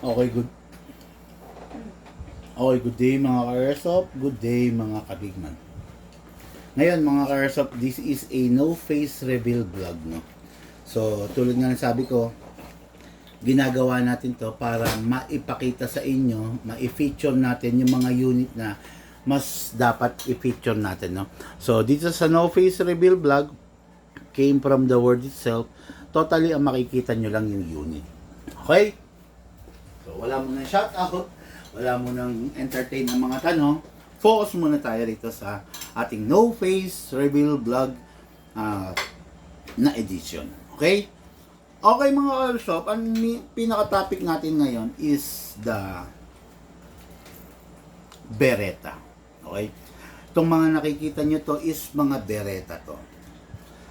Okay, good day mga ka-airsoft. Good day mga kabigman. Ngayon mga ka-airsoft, this is a no face reveal vlog, no? So, tulad nga ng sabi ko, ginagawa natin to para maipakita sa inyo, ma-feature natin yung mga unit na mas dapat i-feature natin, no? So, dito sa no face reveal vlog, came from the word itself, totally ang makikita nyo lang yung unit. Okay? So, wala mo nang shout out, wala mo nang entertain ng mga tanong. Focus muna tayo rito sa ating no face reveal vlog na edition. Okay? Okay mga ka-airsoft, ang pinaka-topic natin ngayon is the Beretta. Okay? Itong mga nakikita nyo to is mga Beretta to.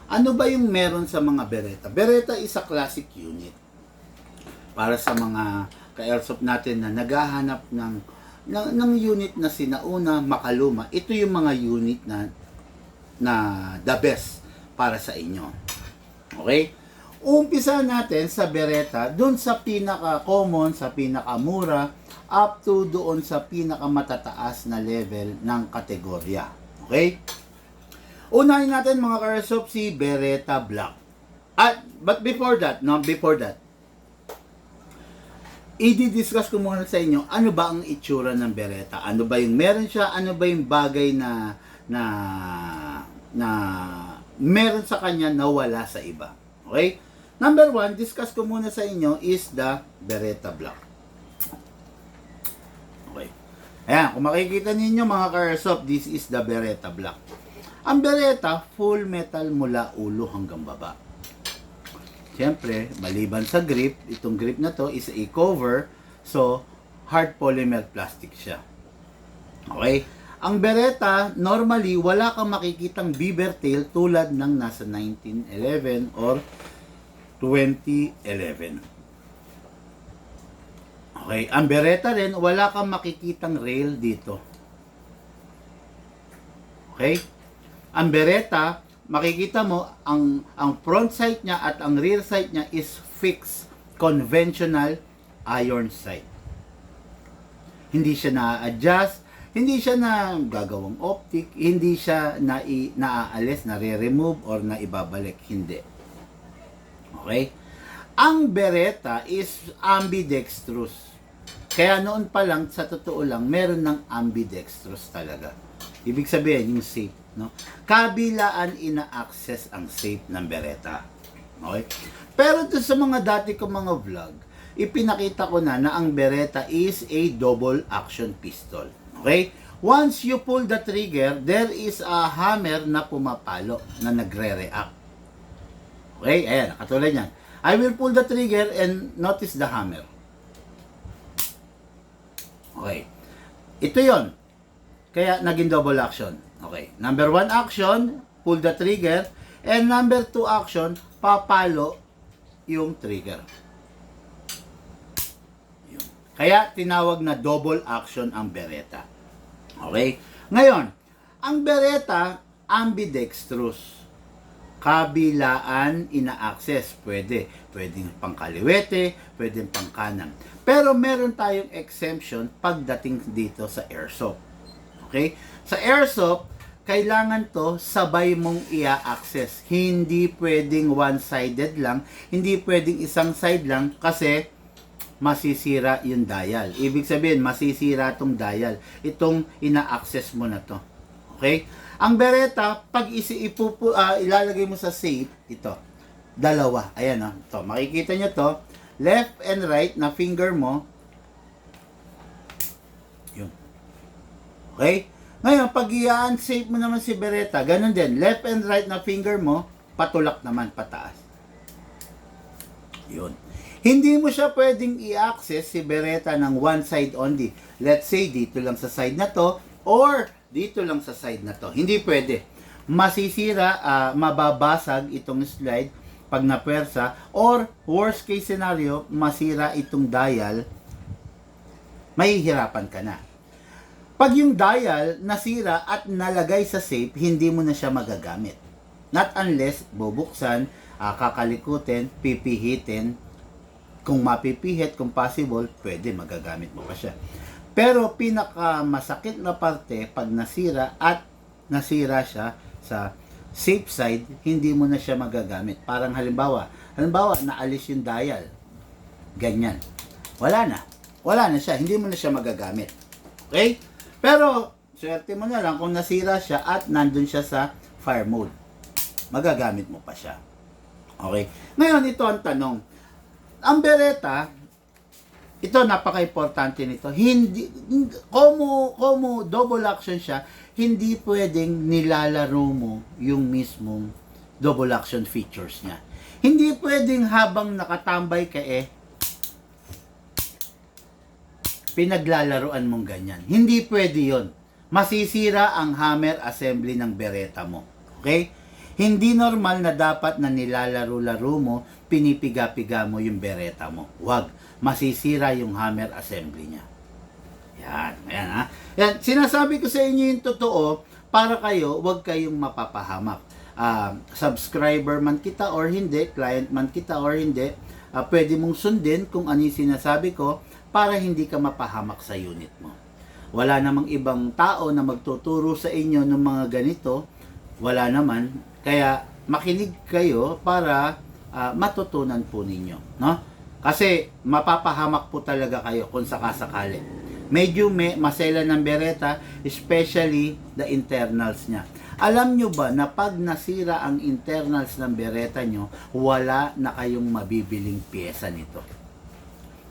Ano ba yung meron sa mga Beretta? Beretta is a classic unit. Para sa mga ka-airsoft natin na naghahanap ng unit na sinauna, makaluma, ito yung mga unit na the best para sa inyo. Okay? Umpisa natin sa Beretta, dun sa pinaka-common, sa pinaka-mura, up to doon sa pinaka-matataas na level ng kategorya. Okay? Unahin natin mga ka-airsoft si Beretta Black. But before that, i-discuss ko muna sa inyo, ano ba ang itsura ng Beretta? Ano ba yung meron siya? Ano ba yung bagay na meron sa kanya na wala sa iba? Okay? Number one, discuss ko muna sa inyo is the Beretta Black. Okay. Ayan, kung makikita ninyo mga ka-airsoft, this is the Beretta Black. Ang Beretta, full metal mula ulo hanggang baba. Siyempre, maliban sa grip, itong grip na to is a cover, so hard polymer plastic siya. Okay? Ang Beretta, normally, wala kang makikitang beaver tail tulad ng nasa 1911 or 2011. Okay? Ang Beretta rin, wala kang makikitang rail dito. Okay? Ang Beretta, makikita mo, ang front sight niya at ang rear sight niya is fixed, conventional iron sight. Hindi siya na-adjust, hindi siya na gagawang optic, hindi siya naaalis, na-remove or na ibabalik, hindi. Okay? Ang Beretta is ambidextrous. Kaya noon pa lang, sa totoo lang, meron ng ambidextrous talaga. Ibig sabihin, yung safe, no? Kabilaan ina-access ang safe ng Beretta. Okay? Pero to sa mga dati ko mga vlog, ipinakita ko na ang Beretta is a double action pistol. Okay? Once you pull the trigger, there is a hammer na pumapalo, na nagre-react. Okay? Ayan, katulad yan. I will pull the trigger and notice the hammer. Okay. Ito yon. Kaya naging double action. Okay. Number 1 action, pull the trigger. And number 2 action, papalo yung trigger. Yun. Kaya tinawag na double action ang Beretta. Okay? Ngayon, ang Beretta, ambidextrous. Kabilaan ina-access. Pwedeng pangkaliwete, pwedeng pangkanan. Pero meron tayong exemption pagdating dito sa airsoft. Okay? Sa airsoft, kailangan to sabay mong i-access. Hindi pwedeng one-sided lang, hindi pwedeng isang side lang kasi masisira yung dial. Ibig sabihin, masisira tong dial. Itong ina-access mo na to. Okay? Ang Beretta, pag ilalagay mo sa safe, ito, dalawa. Ayan, oh. Ito, makikita nyo to, left and right na finger mo. Yun. Okay? Ngayon, pag i-unsafe mo naman si Beretta, ganun din. Left and right na finger mo, patulak naman, pataas. Yun. Hindi mo siya pwedeng i-access si Beretta ng one side only. Let's say, dito lang sa side na to, or dito lang sa side na to. Hindi pwede. Masisira, mababasag itong slide pag napwersa, or worst case scenario, masira itong dial, mahihirapan ka na. Pag yung dial nasira at nalagay sa safe, hindi mo na siya magagamit. Not unless bubuksan, kakalikutin, pipihitin, Kung mapipihit, kung possible, pwede magagamit mo pa siya. Pero pinakamasakit na parte pag nasira at nasira siya sa safe side, hindi mo na siya magagamit. Parang halimbawa, naalis yung dial. Ganyan. Wala na siya, hindi mo na siya magagamit. Okay? Pero swerte mo na lang kung nasira siya at nandun siya sa fire mode. Magagamit mo pa siya. Okay? Ngayon, ito ang tanong. Ang Beretta, ito napaka-importante nito. Como double action siya, hindi pwedeng nilalaro mo yung mismong double action features niya. Hindi pwedeng habang nakatambay ka pinaglalaruan mong ganyan. Hindi pwede yon. Masisira ang hammer assembly ng Beretta mo. Okay? Hindi normal na dapat na nilalaro-laro mo, pinipiga-piga mo yung Beretta mo. Wag. Masisira yung hammer assembly niya. Ayan ha. Yan, sinasabi ko sa inyo yung totoo para kayo, wag kayong mapapahamak. Subscriber man kita or hindi, client man kita or hindi, pwede mong sundin kung ano yung sinasabi ko para hindi ka mapahamak sa unit mo. Wala namang ibang tao na magtuturo sa inyo ng mga ganito. Wala naman. Kaya makinig kayo para matutunan po ninyo. No? Kasi mapapahamak po talaga kayo kung sakasakali. Medyo masela ng Beretta, especially the internals niya. Alam nyo ba na pag nasira ang internals ng Beretta nyo, wala na kayong mabibiling pyesa nito.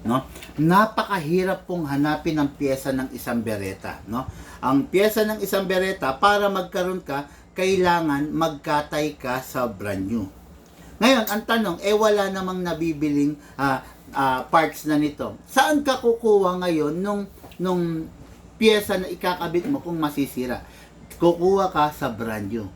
No? Napakahirap pong hanapin ang pyesa ng isang Beretta, no? Ang pyesa ng isang Beretta, para magkaroon ka, kailangan magkatay ka sa brand new. Ngayon, ang tanong, wala namang nabibiling parts na nito. Saan ka kukuha ngayon nung pyesa na ikakabit mo kung masisira? Kukuha ka sa brand new.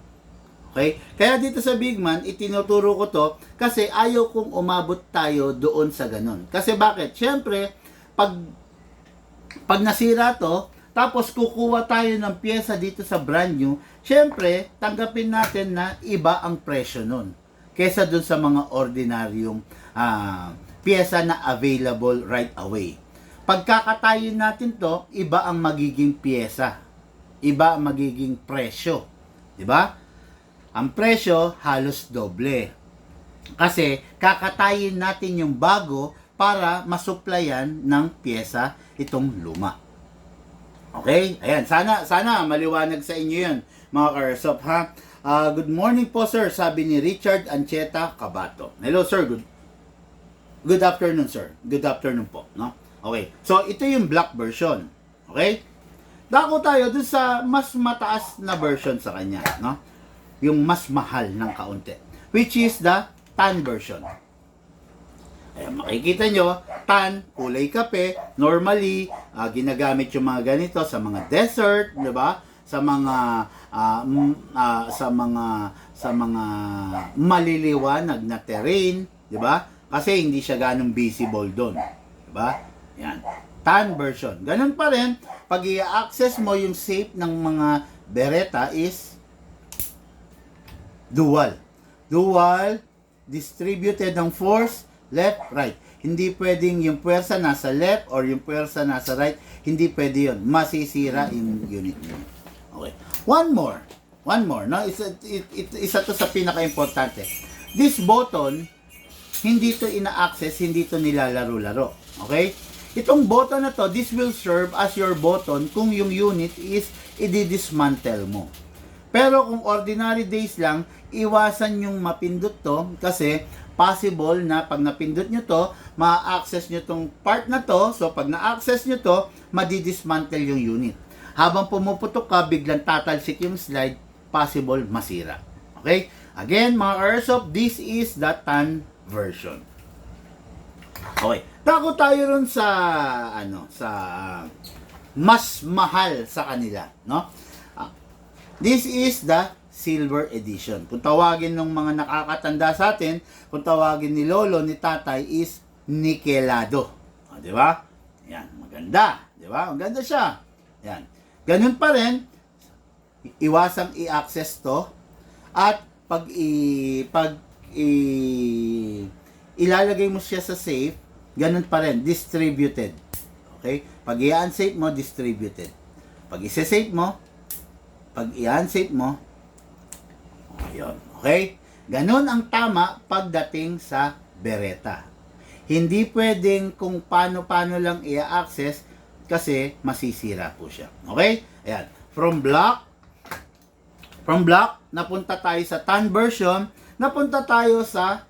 Okay? Kaya dito sa Bigman, itinuturo ko to kasi ayaw kong umabot tayo doon sa ganun. Kasi bakit? Siyempre, pag nasira to, tapos kukuha tayo ng pyesa dito sa brand new, siyempre, tanggapin natin na iba ang presyo nun. Kesa doon sa mga ordinaryong pyesa na available right away. Pagkakatayin natin to, iba ang magiging pyesa. Iba ang magiging presyo. Diba? Ang presyo halos doble. Kasi kakatayin natin yung bago para masuplayan ng pyesa itong luma. Okay? Ayan, sana maliwanag sa inyo 'yan, mga ka-airsoft ha. Good morning po sir, sabi ni Richard Ancheta Cabato. Hello sir, good afternoon sir. Good afternoon po, no? Okay. So ito yung black version. Okay? Dako tayo dun sa mas mataas na version sa kanya, no? Yung mas mahal ng kaunti, which is the tan version. Ayan, makikita nyo, tan, kulay kape, normally, ginagamit yung mga ganito sa mga desert, di ba? Sa mga maliliwanag na terrain, di ba? Kasi hindi siya ganong visible doon, di ba? Yan, tan version. Ganun pa rin, pag i-access mo yung safe ng mga Beretta is dual, distributed ng force, left, right. Hindi pwedeng yung puwersa nasa left or yung puwersa nasa right. Hindi pwede yun. Masisira yung unit nyo. Okay. One more. No? Isa to sa pinaka-importante. This button, hindi to ina-access, hindi to nilalaro-laro. Okay? Itong button na to, this will serve as your button kung yung unit is i-dismantle mo. Pero kung ordinary days lang, iwasan yung mapindot to kasi possible na pag napindot nyo to, ma-access nyo tong part na to. So pag na-access nyo to, madidismantle yung unit. Habang pumuputok ka, biglang tatalsik yung slide, possible masira. Okay? Again, mga airsoft, this is the tan version. Okay. Tako tayo ron sa mas mahal sa kanila, no? This is the silver edition. Kung tawagin ng mga nakakatanda sa atin, kung tawagin ni lolo, ni tatay is nikelado. O, di ba? Yan, maganda, di ba? Maganda siya. Yan. Ganun pa rin, iwasang i-access to at pag ilalagay mo siya sa safe, ganun pa rin, distributed. Okay? Pag i-unsafe mo, distributed. Pag i-safe mo, pag i-unsafe mo, ayun. Okay? Ganun ang tama pagdating sa Beretta. Hindi pwedeng kung paano-paano lang i-access kasi masisira po siya. Okay? Ayan. From block, napunta tayo sa tan version, napunta tayo sa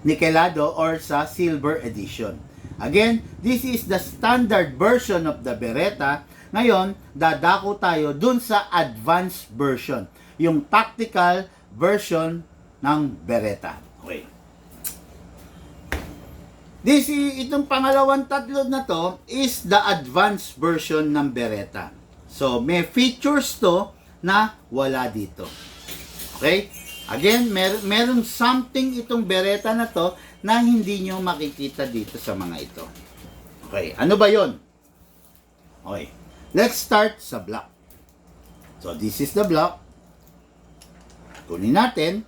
nikelado or sa silver edition. Again, this is the standard version of the Beretta. Ngayon, dadako tayo dun sa advanced version, yung tactical version ng Beretta. Okay. Itong pangalawang tatlo na to is the advanced version ng Beretta. So, may features to na wala dito. Okay? Again, merong something itong Beretta na to na hindi nyo makikita dito sa mga ito. Okay, ano ba yon? Okay, let's start sa block. So, this is the block. Kunin natin.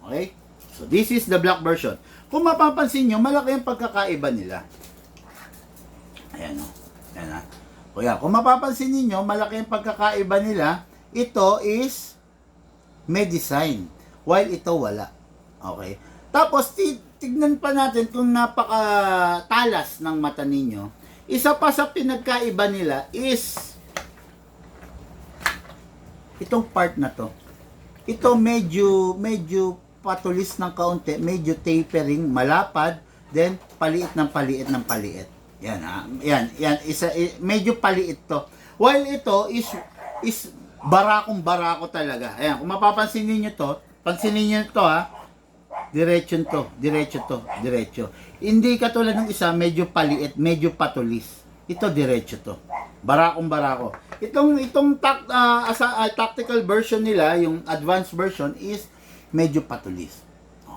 Okay, so this is the block version. Kung mapapansin nyo, malaki ang pagkakaiba nila. Ayan o. Ayan o. Kaya, kung mapapansin niyo, malaki ang pagkakaiba nila. Ito is may design, while ito wala. Okay? Tapos, tignan pa natin kung napakatalas ng mata ninyo. Isa pa sa pinagkaiba nila is itong part na to. Ito medyo patulis ng kaunti, medyo tapering, malapad, then paliit ng paliit ng paliit. Yan ha. Yan medyo paliit to. While ito is barakong-barako talaga. Ayan, kung mapapansin niyo to, pansinin niyo to ha. Diretso to. Hindi katulad ng isa, medyo paliit, medyo patulis. Ito diretso to. Barakong-barako. Itong tactical version nila, yung advanced version is medyo patulis.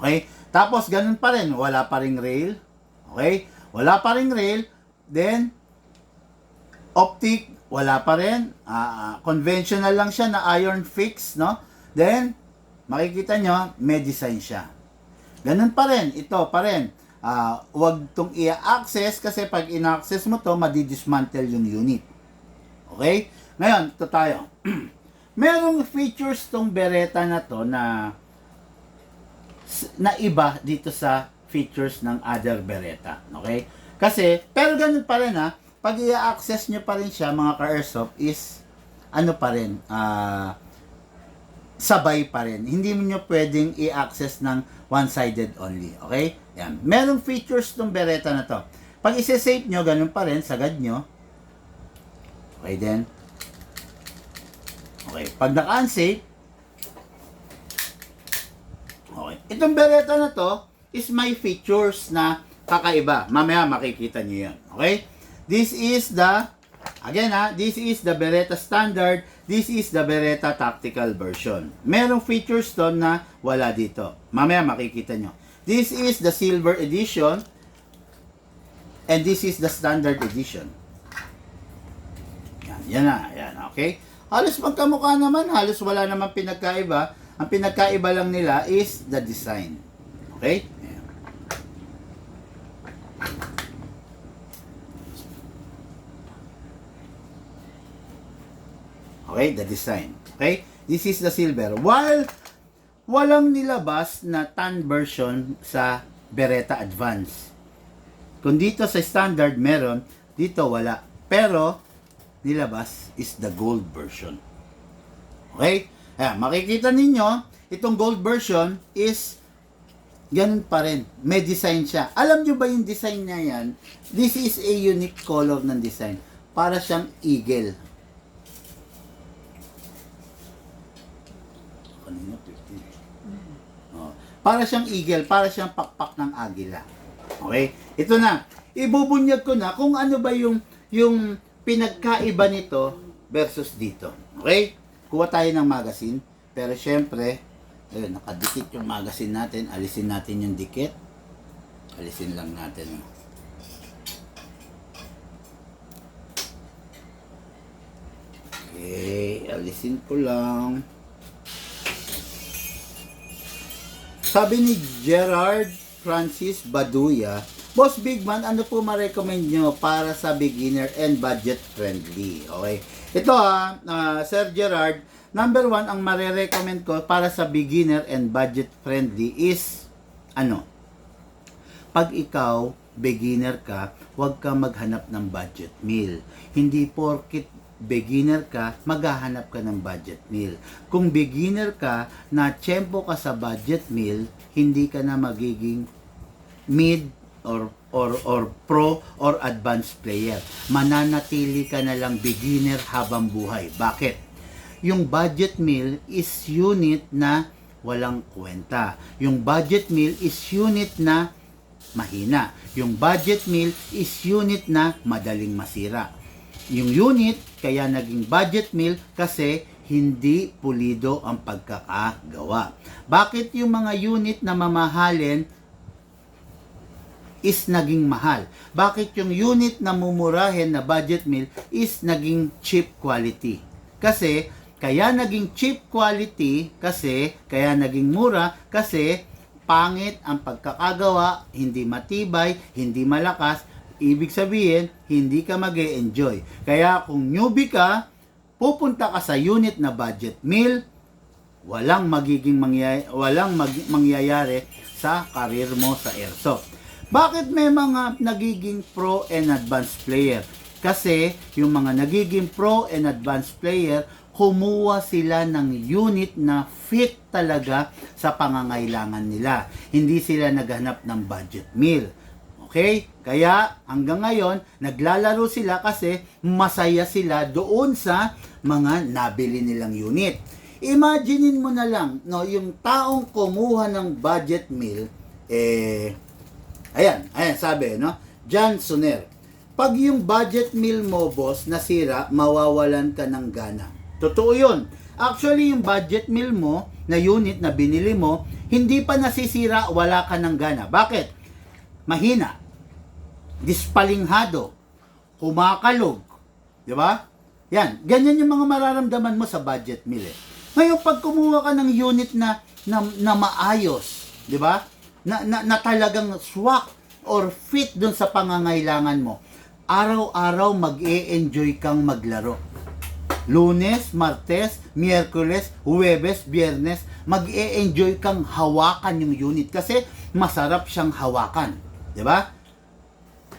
Okay? Tapos ganun pa rin, wala pa ring rail. Okay? Wala pa ring rail. Then optic, wala pa rin. Conventional lang siya na iron fix, no? Then makikita nyo, may design siya. Ganun pa rin, ito pa rin. Huwag itong i-access kasi pag in-access mo to, madidismantle yung unit. Okay? Ngayon, ito tayo. Merong features tong Beretta na to na iba dito sa features ng other Beretta. Okay? Kasi, pero ganun pa rin ha, pag i-access nyo pa rin siya, mga ka-airsoft, is ano pa rin, sabay pa rin. Hindi mo nyo pwedeng i-access ng one-sided only. Okay? Yan. Merong features tong Beretta na to. Pag isa-save nyo, ganun pa rin, sagad nyo. Okay then. Okay. Pag naka-unsafe, okay. Itong Beretta na to is may features na kakaiba. Mamaya makikita nyo yan. Okay? This is the, again ha, this is the Beretta standard. This is the Beretta tactical version. Merong features to na wala dito. Mamaya makikita nyo. This is the silver edition. And this is the standard edition. Yan na. Yan. Okay? Halos magkamukha naman. Halos wala naman pinagkaiba. Ang pinagkaiba lang nila is the design. Okay? Yan. Okay, the design. Okay? This is the silver. While walang nilabas na tan version sa Beretta Advance. Kung dito sa standard meron, dito wala. Pero nilabas is the gold version. Okay? Ayan, makikita ninyo, itong gold version is ganun pa rin. May design siya. Alam nyo ba yung design niya yan? This is a unique color ng design. Para siyang eagle. Para siyang eagle, para siyang pakpak ng agila. Okay? Ito na. Ibubunyag ko na kung ano ba yung pinagkaiba nito versus dito. Okay? Kuha tayo ng magazine. Pero syempre, ayun, nakadikit yung magazine natin. Alisin natin yung dikit. Alisin lang natin. Okay, alisin ko lang. Sabi ni Gerard Francis Baduya. Boss Bigman, ano po ma-recommend nyo para sa beginner and budget friendly? Okay. Ito Sir Gerard, number 1, ang mare-recommend ko para sa beginner and budget friendly is, pag ikaw, beginner ka, huwag ka maghanap ng budget meal. Hindi porkit beginner ka, maghahanap ka ng budget meal. Kung beginner ka, na tiyempo ka sa budget meal, hindi ka na magiging mid or pro or advanced player. Mananatili ka na lang beginner habang buhay. Bakit? Yung budget meal is unit na walang kwenta. Yung budget meal is unit na mahina. Yung budget meal is unit na madaling masira. Yung unit, kaya naging budget meal kasi hindi pulido ang pagkakagawa. Bakit yung mga unit na mamahalin is naging mahal? Bakit yung unit na mumurahin na budget meal is naging cheap quality? Kasi, kaya naging cheap quality, kaya naging mura, kasi pangit ang pagkakagawa, hindi matibay, hindi malakas. Ibig sabihin, hindi ka mag-e-enjoy. Kaya kung newbie ka, pupunta ka sa unit na budget meal, walang mangyayari sa career mo sa airsoft. Bakit may mga nagiging pro and advanced player? Kasi yung mga nagiging pro and advanced player, kumuha sila ng unit na fit talaga sa pangangailangan nila. Hindi sila naghanap ng budget meal. Okay? Kaya hanggang ngayon, naglalaro sila kasi masaya sila doon sa mga nabili nilang unit. Imaginein mo na lang, yung taong kumuha ng budget meal, ayan, sabi, John Soner, pag yung budget meal mo, boss, nasira, mawawalan ka ng gana. Totoo yun. Actually, yung budget meal mo, na unit na binili mo, hindi pa nasisira, wala ka ng gana. Bakit? Mahina. Dispalinghado, kumakalog, di ba? Yan, ganyan yung mga mararamdaman mo sa budget meal. Ngayon, pag kumuha ka ng unit na maayos, di ba? Na talagang swak or fit dun sa pangangailangan mo, araw-araw mag-e-enjoy kang maglaro. Lunes, Martes, Miyerkules, Huwebes, Biyernes, mag-e-enjoy kang hawakan yung unit kasi masarap siyang hawakan, di ba?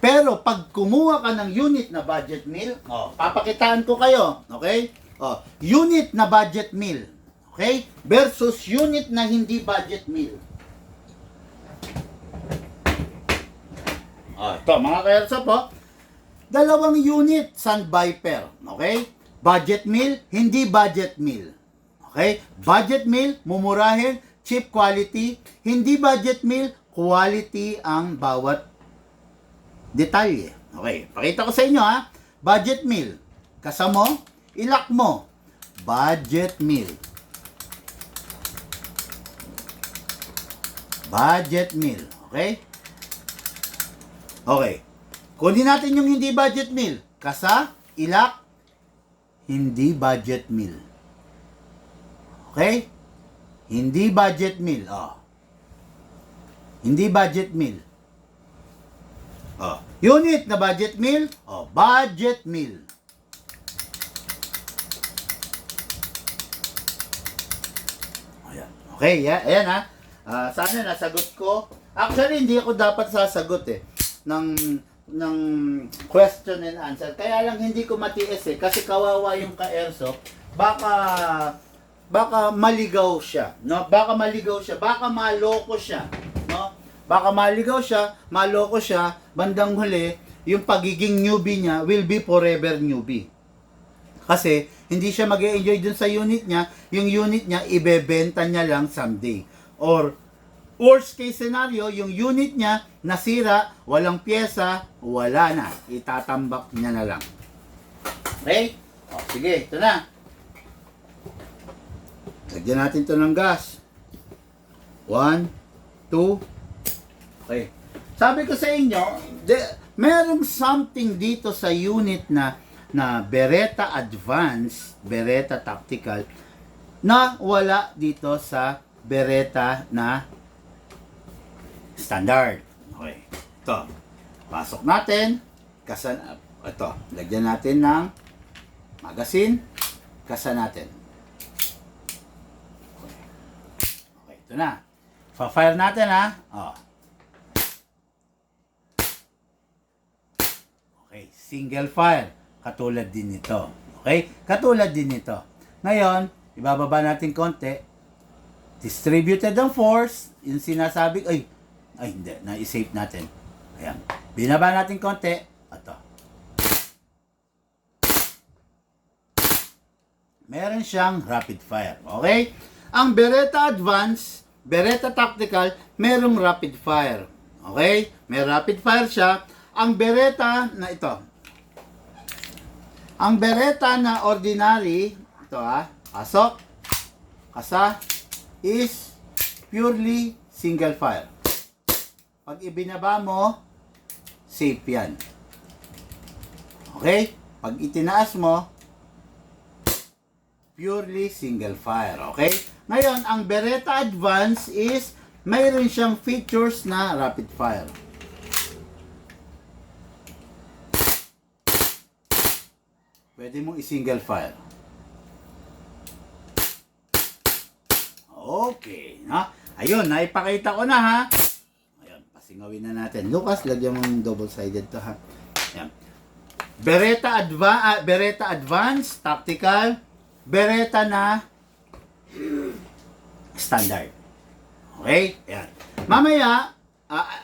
Pero pag kumuha ka ng unit na budget meal, papakitaan ko kayo, okay? Unit na budget meal, okay? Versus unit na hindi budget meal. Ito, mga ka-airsoft po, dalawang unit, Sun Viper, okay? Budget meal, hindi budget meal. Okay? Budget meal, mumurahin, cheap quality. Hindi budget meal, quality ang bawat detalye. Okay, pakita ko sa inyo Budget meal. Kasamo, ilak mo. Budget meal. Budget meal. Okay? Okay. Kunin natin yung hindi budget meal. Kasa, ilak, hindi budget meal. Okay? Hindi budget meal. Hindi budget meal. Unit na budget meal, budget meal. Ayan. Okay, ayan sana nasagot ko. Actually, hindi ako dapat sasagot ng question and answer. Kaya lang hindi ko matiis kasi kawawa yung ka-airsoft. Baka maligaw siya, no? Baka maloko siya, no? Baka maloko siya, bandang huli, yung pagiging newbie niya will be forever newbie. Kasi, hindi siya mag-e-enjoy dun sa unit niya, yung unit niya, ibebenta niya lang someday. Or, worst case scenario, yung unit niya, nasira, walang pyesa, wala na. Itatambak niya na lang. Okay? Sige, ito na. Lagyan natin ito ng gas. 1, 2, okay. Sabi ko sa inyo, merong something dito sa unit na Beretta Advance, Beretta Tactical, na wala dito sa Beretta na standard. Okay. Ito. Pasok natin. Ito. Lagyan natin ng magazine. Kasa natin. Okay. Ito na. Pa-fire natin ha. Oh. Okay. Single fire. Katulad din nito. Okay? Katulad din nito. Ngayon, ibababa natin konti. Distributed ang force. Yung sinasabi, ay hindi. Na-save natin. Ayan. Binaba natin konti. Ito. Meron siyang rapid fire. Okay? Ang Beretta Advance, Beretta Tactical, merong rapid fire. Okay? May rapid fire siya. Ang Beretta na ito. Ang Beretta na ordinary, ito pasok, kasa, is purely single fire. Pag ibinaba mo, safe yan. Okay? Pag itinaas mo, purely single fire. Okay? Ngayon, ang Beretta Advance is mayroon siyang features na rapid fire. Pwede mong i-single fire. Okay. Ha? Ayun, naipakita ko na ha. Ayun, pasingawin na natin. Lucas, lagyan mong double-sided to ha. Ayan. Beretta Advance, Tactical, Beretta na standard. Okay? Ayan. Mamaya,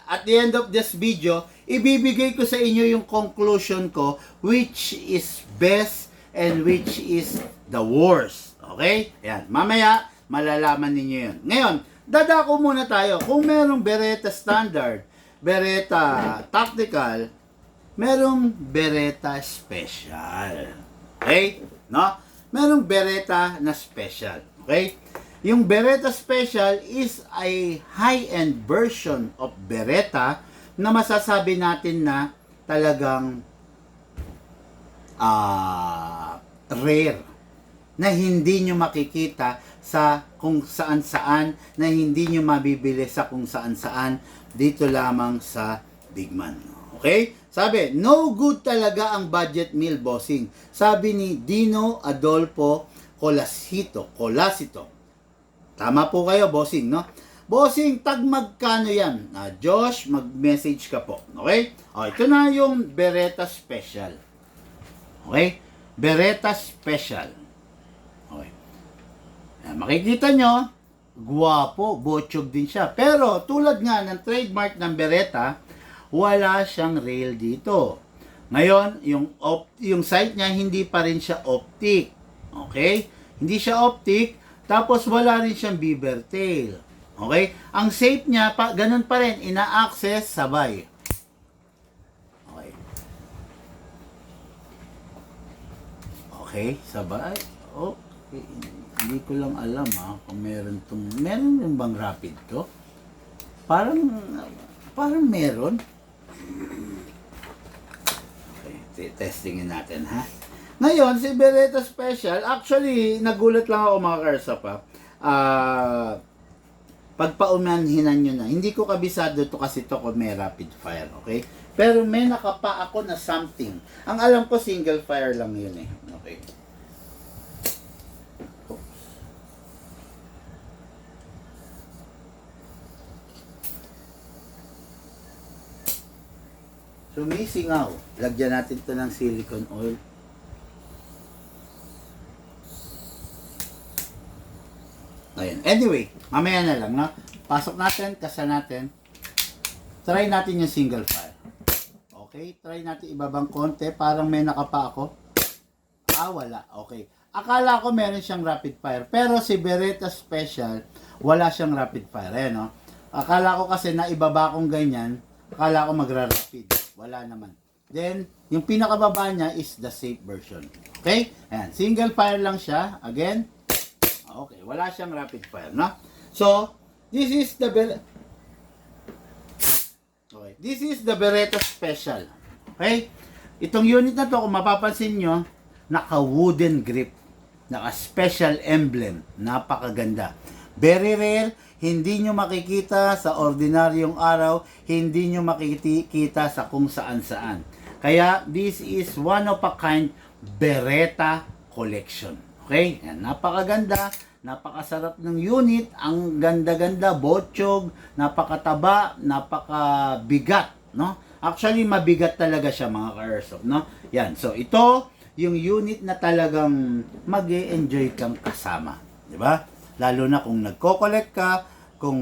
at the end of this video, ibibigay ko sa inyo yung conclusion ko which is best and which is the worst. Okay? Ayan. Mamaya, malalaman ninyo yun. Ngayon, dadako muna tayo. Kung merong Beretta Standard, Beretta Tactical, merong Beretta Special. Okay? No? Merong Beretta na Special. Okay? Yung Beretta Special is a high-end version of Beretta na masasabi natin na talagang rare, na hindi nyo makikita sa kung saan-saan, na hindi nyo mabibili sa kung saan-saan, dito lamang sa Bigman. Okay? Sabi, no good talaga ang budget meal, bossing. Sabi ni Dino Adolfo Colasito. Tama po kayo, bossing, no? Bossing, tag magkano yan? Josh, mag-message ka po. Okay? O, ito na yung Beretta Special. Okay? Beretta Special. Okay. Makikita nyo, guwapo, botsyog din siya. Pero, tulad nga ng trademark ng Beretta, wala siyang rail dito. Ngayon, yung sight niya, hindi pa rin siya optic. Okay? Hindi siya optic. Tapos wala rin siyang beaver tail. Okay? Ang safe niya, ganun pa rin, ina-access sabay. Okay. Okay, sabay. Okay. Hindi ko lang alam kung meron yung bang rapid to? Parang meron. Okay, testingin natin ha. Ngayon, si Beretta Special, actually, nagulat lang ako mga karsap pagpaumanhinan nyo na. Hindi ko kabisado to kasi to kung may rapid fire, okay? Pero may nakapa ako na something. Ang alam ko, single fire lang yun eh. Okay. Oops. Sumisingaw. Lagyan natin to ng silicone oil. Ayan. Anyway, mamaya na lang, no? Pasok natin, kasa natin. Try natin yung single fire. Okay, try natin ibabang konti. Parang may nakapa ako. Wala. Okay. Akala ko meron siyang rapid fire. Pero si Beretta Special, wala siyang rapid fire. Ayan, no? Akala ko kasi na ibaba kong ganyan, akala ko magra-rapid. Wala naman. Then, yung pinakababa niya is the safe version. Okay? Ayan. Single fire lang siya. Again. Okay, wala siyang rapid fire, no? So, this is the Beretta Special. Okay? Itong unit na to, kung mapapansin nyo, naka-wooden grip, naka-special emblem, napakaganda. Very rare, hindi nyo makikita sa ordinaryong araw, hindi nyo makikita sa kung saan-saan. Kaya, this is one of a kind Beretta collection. Okay? Yan, napakaganda, napakasarap ng unit, ang ganda-ganda, botsyog, napakataba, napakabigat, no? Actually, mabigat talaga siya mga ka-airsoft, no? Yan, so ito, yung unit na talagang mag-e-enjoy kang kasama. Di ba? Lalo na kung nagko-collect ka, kung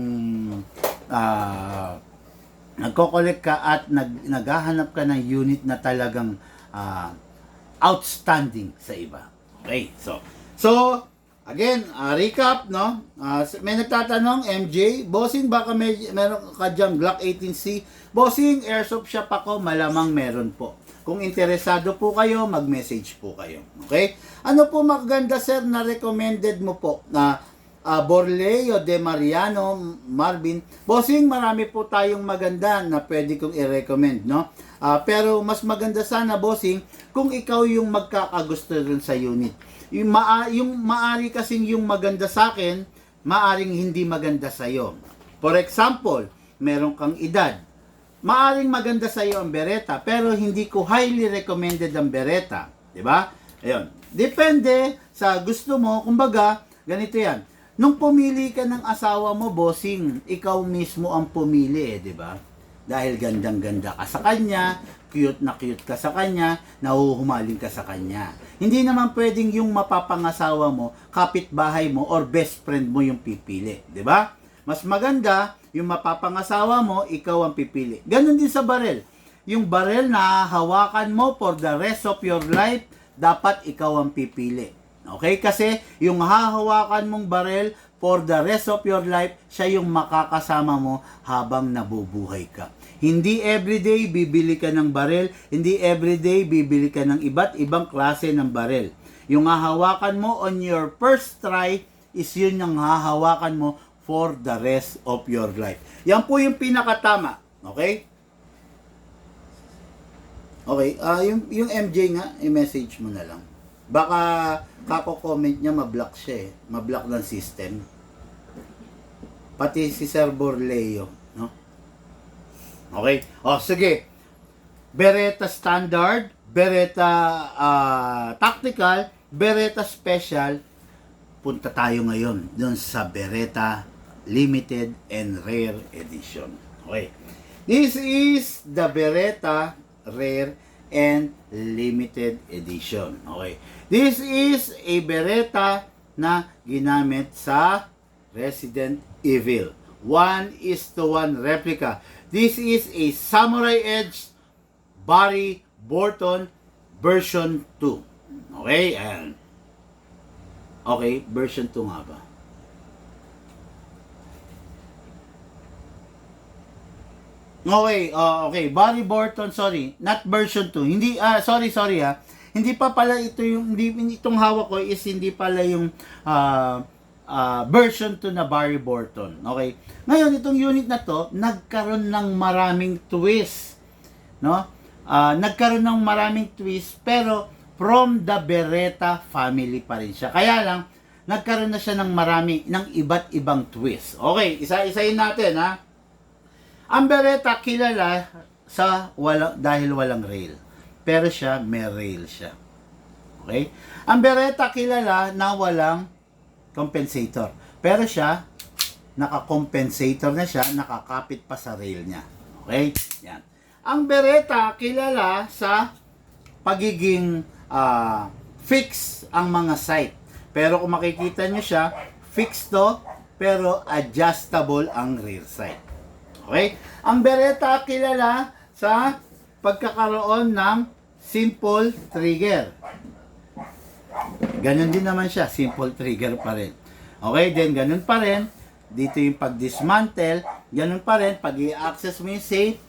nagko-collect ka at naghahanap ka ng unit na talagang outstanding sa iba. Okay, so again, recap, no? May nagtatanong, MJ, bossing, baka meron ka dyan Glock 18C. Bossing, airsoft shop ako, malamang meron po. Kung interesado po kayo, mag-message po kayo. Okay? Ano po maganda, sir, na recommended mo po na Borleo de Mariano, Marvin? Bossing, marami po tayong maganda na pwede kong i-recommend, no? Pero mas maganda sana, bossing, kung ikaw yung magkakagusto rin sa unit. Yung maari kasing yung maganda sa akin, maaring hindi maganda sa iyo. For example, meron kang edad. Maaring maganda sa iyo ang Beretta, pero hindi ko highly recommended ang Beretta, 'di ba? Ayun. Depende sa gusto mo, kumbaga, ganito 'yan. Nung pumili ka ng asawa mo, bossing, ikaw mismo ang pumili, 'di ba? Dahil gandang-ganda ka sa kanya, cute na cute ka sa kanya, nahuhumaling ka sa kanya. Hindi naman pwedeng yung mapapangasawa mo, kapitbahay mo, or best friend mo yung pipili, 'di ba? Mas maganda yung mapapangasawa mo, ikaw ang pipili. Ganon din sa barel. Yung barel na hawakan mo for the rest of your life, dapat ikaw ang pipili. Okay? Kasi yung hahawakan mong barel for the rest of your life, siya yung makakasama mo habang nabubuhay ka. Hindi everyday bibili ka ng barel, hindi everyday bibili ka ng iba't ibang klase ng barel. Yung hahawakan mo on your first try, is yun yung hahawakan mo for the rest of your life. Yan po yung pinakatama. Okay? Okay, yung MJ nga, i-message mo na lang. Baka kako-comment niya, mablock siya eh. Mablock ng system. Pati si Sir Borleo, no? Okay? O, sige. Beretta Standard, Beretta Tactical, Beretta Special. Punta tayo ngayon doon sa Beretta Limited and Rare Edition. Okay. This is the Beretta Rare and Limited Edition. Okay. This is a Beretta na ginamit sa Resident Evil. 1:1 replica. This is a Samurai Edge Barry Burton version 2. Okay, ayan. Okay, version 2 nga ba? Okay, okay. Barry Burton, sorry. Not version 2. Hindi, sorry ha. Hindi pa pala ito yung, itong hawak ko is hindi pala yung version 2 na Barry Burton. Okay. Ngayon, itong unit na to, nagkaroon ng maraming twist. No? Nagkaroon ng maraming twist, pero from the Beretta family pa rin siya. Kaya lang, nagkaroon na siya ng ng iba't ibang twist. Okay, isa-isahin natin ha. Ang Beretta kilala sa dahil walang rail. Pero siya, may rail siya. Okay? Ang Beretta kilala na walang compensator. Pero siya, naka-compensator na siya, nakakapit pa sa rail niya. Okay? Yan. Ang Beretta kilala sa pagiging fix ang mga sight. Pero kung makikita nyo siya, fixed to, pero adjustable ang rear sight. Okay? Ang Beretta kilala sa pagkakaroon ng simple trigger. Ganon din naman siya, simple trigger pa rin. Okay, then ganon pa rin. Dito yung pag-dismantle, ganon pa rin. Pag i-access mo yung safe,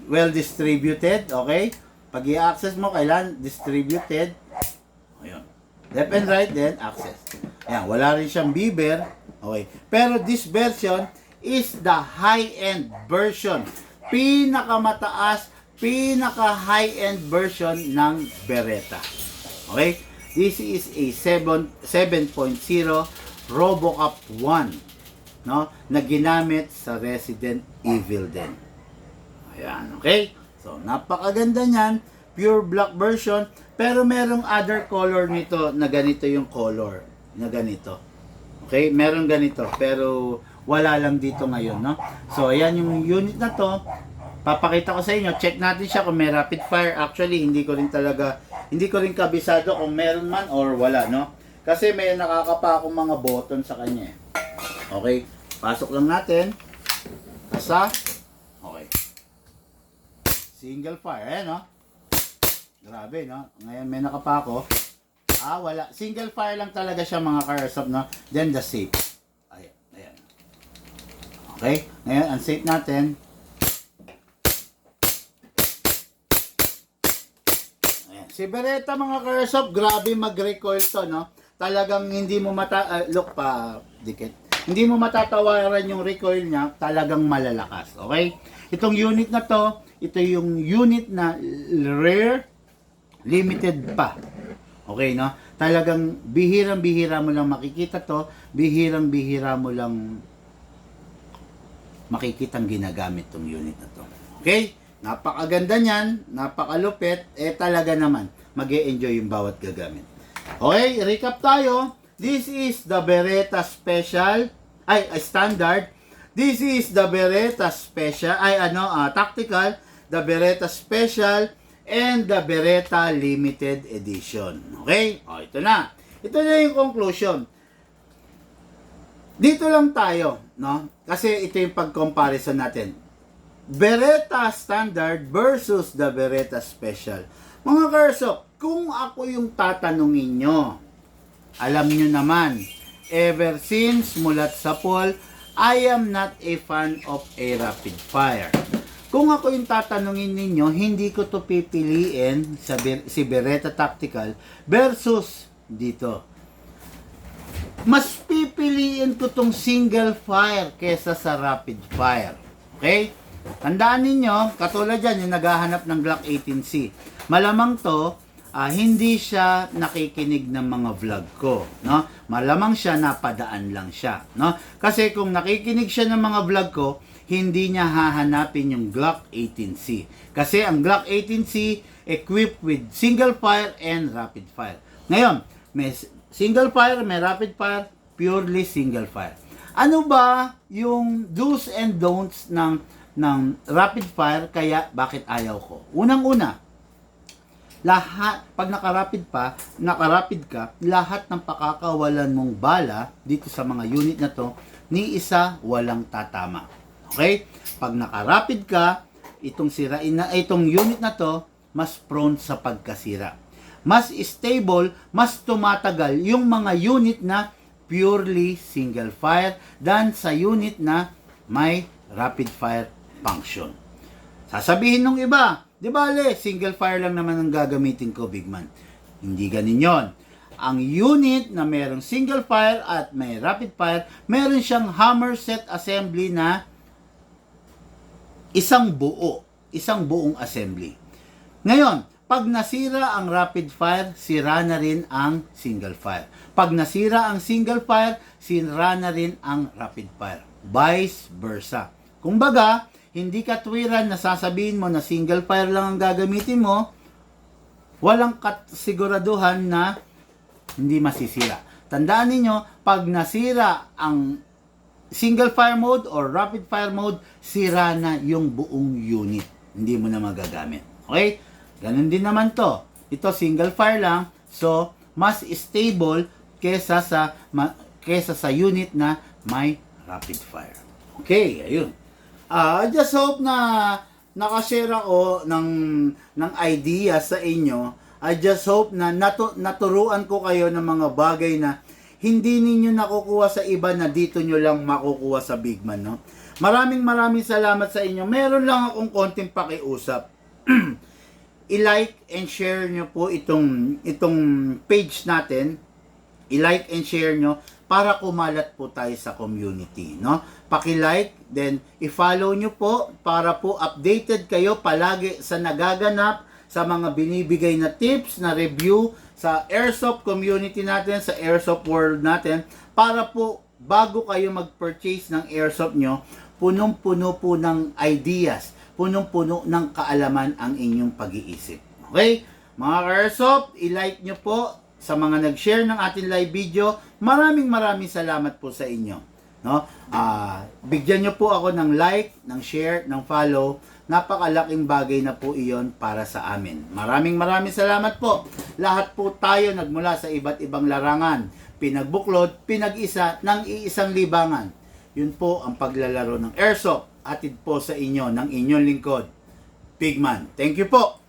well distributed, okay? Pag i-access mo, kailan distributed. Ayun. Left and right, then access. Ayan, wala rin siyang beaver. Okay. Pero this version is the high-end version. Pinakamataas, pinaka-high-end version ng Beretta. Okay? This is a 7.0 RoboCop 1, no, na ginamit sa Resident Evil din. Ayan, okay? So, napakaganda niyan, pure black version, pero merong other color nito na ganito yung color, na ganito. Okay? Meron ganito, pero wala lang dito ngayon, no? So, ayan yung unit na to. Papakita ko sa inyo, check natin siya kung may rapid fire. Actually, hindi ko rin kabisado kung meron man or wala, no? Kasi may nakakapa akong mga button sa kanya. Okay? Pasok lang natin. Kasa. Okay. Single fire, eh, no? Grabe, no? Ngayon may nakapa ako. Wala. Single fire lang talaga siya, mga ka-airsoft, no? Then the safe. Ayan. Okay? Ngayon, unsafe natin. Ayan. Si Beretta, mga ka-airsoft, grabe mag-recoil to, no? Talagang hindi mo look pa, dikit. Hindi mo matatawaran yung recoil niya, talagang malalakas. Okay? Itong unit na to, ito yung unit na rare, limited pa. Okay, no? Talagang bihirang-bihira mo lang makikita to, bihirang-bihira mo lang makikitang ginagamit tong unit na to. Okay? Napakaganda niyan, napakalupit, talaga naman, mag-e-enjoy yung bawat gagamit. Okay, recap tayo. This is the Beretta Special, Standard. This is the Beretta Special, Tactical, the Beretta Special, and the Beretta Limited Edition. Okay? Ito na. Ito na yung conclusion. Dito lang tayo, no? Kasi ito yung pag-comparison natin. Beretta Standard versus the Beretta Special. Mga karso, kung ako yung tatanungin nyo, alam nyo naman, ever since mulat sa poll, I am not a fan of a rapid fire. Kung ako yung tatanungin ninyo, hindi ko to pipiliin si Beretta Tactical versus dito. Mas pipiliin ko tong single fire kesa sa rapid fire. Okay? Tandaan ninyo, katulad dyan, yung naghahanap ng Glock 18C. Malamang to, hindi siya nakikinig ng mga vlog ko, no? Malamang siya napadaan lang siya, no? Kasi kung nakikinig siya ng mga vlog ko, hindi niya hahanapin yung Glock 18C. Kasi ang Glock 18C equipped with single fire and rapid fire. Ngayon, may single fire, may rapid fire, purely single fire. Ano ba yung do's and don'ts ng rapid fire, kaya bakit ayaw ko? Unang-una, pag nakarapid ka, lahat ng pakakawalan mong bala dito sa mga unit na to, ni isa walang tatama. Okay? Pag nakarapid ka, itong unit na to, mas prone sa pagkasira. Mas stable, mas tumatagal yung mga unit na purely single fire than sa unit na may rapid fire function. Sasabihin nung iba, di ba single fire lang naman ang gagamitin ko, big man. Hindi ganin yon. Ang unit na merong single fire at may rapid fire, meron siyang hammer set assembly na isang buong assembly. Ngayon, pag nasira ang rapid fire, sira na rin ang single fire. Pag nasira ang single fire, sira na rin ang rapid fire. Vice versa. Kumbaga, hindi katwiran na sasabihin mo na single fire lang ang gagamitin mo, walang kasiguraduhan na hindi masisira. Tandaan ninyo, pag nasira ang single fire mode or rapid fire mode, sira na yung buong unit. Hindi mo na magagamit. Okay? Ganun din naman to. Ito single fire lang, so mas stable kesa sa unit na may rapid fire. Okay, ayun. I just hope na nakashare ako ng idea sa inyo. I just hope na naturuan ko kayo ng mga bagay na hindi ninyo nakukuha sa iba na dito nyo lang makukuha sa Big Man, no? Maraming salamat sa inyo. Meron lang akong konting pakiusap. I-like and share nyo po itong page natin. I-like and share nyo para kumalat po tayo sa community, no? Paki-like, then i-follow nyo po para po updated kayo palagi sa nagaganap sa mga binibigay na tips, na review sa Airsoft community natin, sa Airsoft world natin, para po bago kayo mag-purchase ng Airsoft nyo, punong-puno po ng ideas, punong-puno ng kaalaman ang inyong pag-iisip. Okay? Mga Airsoft, i-like nyo po sa mga nag-share ng ating live video. Maraming salamat po sa inyo. No? Bigyan nyo po ako ng like, ng share, ng follow. Napakalaking bagay na po iyon para sa amin. Maraming salamat po. Lahat po tayo nagmula sa iba't ibang larangan, pinagbuklod, pinag-isa ng iisang libangan. Yun po ang paglalaro ng Airsoft. Atid po sa inyo ng inyong lingkod, Pigman. Thank you po.